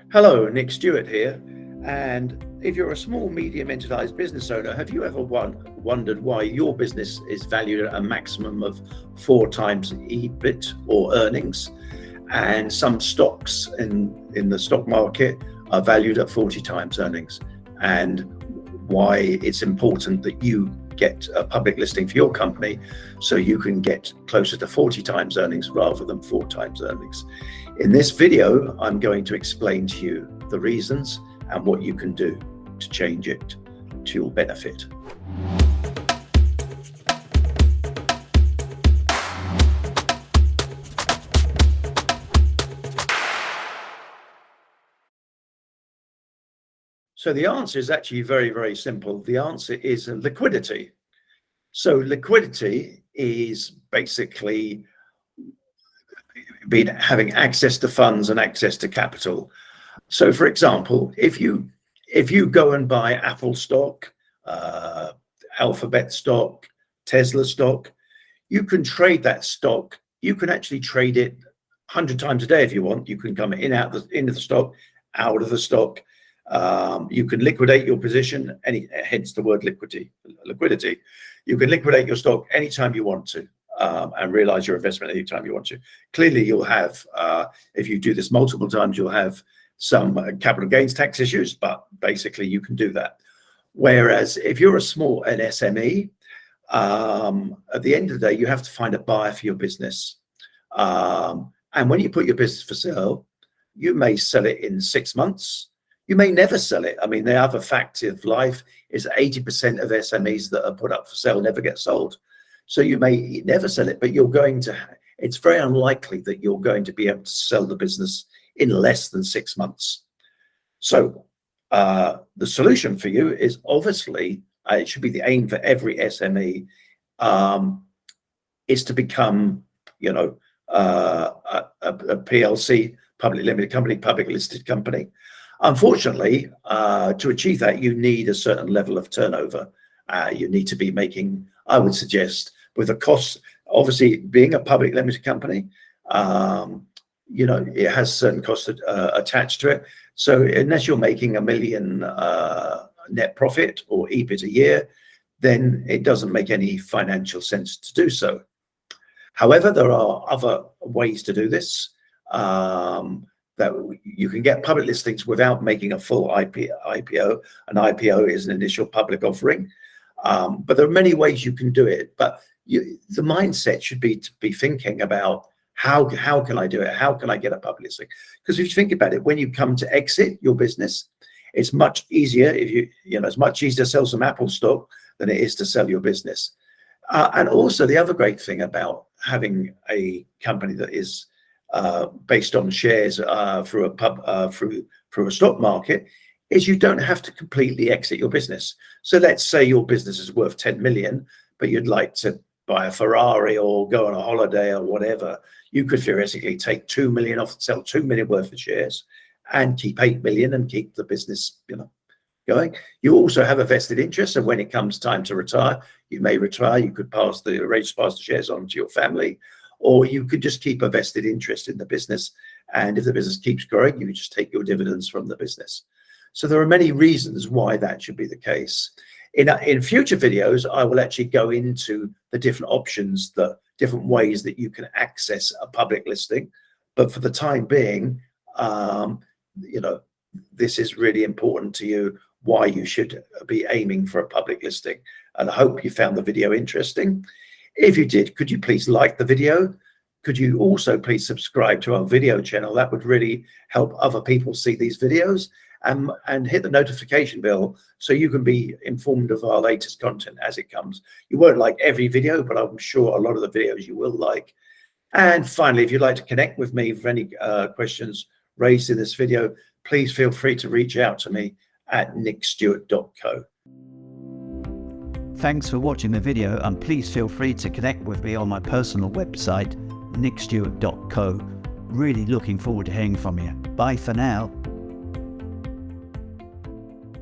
Hello, Nick Stewart here. And if you're a small, medium enterprise business owner, have you ever wondered why your business is valued at a maximum of 4 times EBIT or earnings? And some stocks in the stock market are valued at 40 times earnings. And why it's important that you get a public listing for your company so you can get closer to 40 times earnings rather than 4 times earnings. In this video, I'm going to explain to you the reasons and what you can do to change it to your benefit. So the answer is actually very, very simple. The answer is liquidity. So liquidity is basically having access to funds and access to capital. So for example, if you go and buy Apple stock, Alphabet stock, Tesla stock, you can trade that stock. You can actually trade it 100 times a day if you want. You can come into the stock, out of the stock. You can liquidate your position, hence the word liquidity. You can liquidate your stock anytime you want to, and realize your investment anytime you want to. Clearly, you'll have, if you do this multiple times, you'll have some capital gains tax issues, but basically you can do that. Whereas if you're an SME, at the end of the day, you have to find a buyer for your business. And when you put your business for sale, you may sell it in 6 months. You may never sell it. I mean, the other fact of life is 80% of SMEs that are put up for sale never get sold. So you may never sell it, but it's very unlikely that you're going to be able to sell the business in less than 6 months. So the solution for you is obviously, it should be the aim for every SME, is to become, a PLC, public limited company, public listed company. Unfortunately, to achieve that, you need a certain level of turnover. You need to be making, I would suggest, with the costs, obviously being a public limited company, it has certain costs attached to it. So unless you're making $1 million net profit or EBIT a year, then it doesn't make any financial sense to do so. However, there are other ways to do this. That you can get public listings without making a full IPO. An IPO is an initial public offering, but there are many ways you can do it. But the mindset should be to be thinking about how can I do it? How can I get a public listing? Because if you think about it, when you come to exit your business, it's much easier. It's much easier to sell some Apple stock than it is to sell your business. And also the other great thing about having a company that is based on shares through a stock market is you don't have to completely exit your business. So let's say your business is worth 10 million, but you'd like to buy a Ferrari or go on a holiday or whatever. You could theoretically take 2 million off, sell 2 million worth of shares and keep 8 million and keep the business, going. You also have a vested interest. So when it comes time to retire, you may retire. You could arrange to pass the shares on to your family, or you could just keep a vested interest in the business. And if the business keeps growing, you just take your dividends from the business. So there are many reasons why that should be the case. In future videos, I will actually go into the different options, the different ways that you can access a public listing. But for the time being, this is really important to you, why you should be aiming for a public listing. And I hope you found the video interesting. If you did, could you please like the video? Could you also please subscribe to our video channel? That would really help other people see these videos, and hit the notification bell so you can be informed of our latest content as it comes. You won't like every video, but I'm sure a lot of the videos you will like. And finally, if you'd like to connect with me for any questions raised in this video, please feel free to reach out to me at nickstewart.co. Thanks for watching the video, and please feel free to connect with me on my personal website, nickstewart.co. Really looking forward to hearing from you. Bye for now.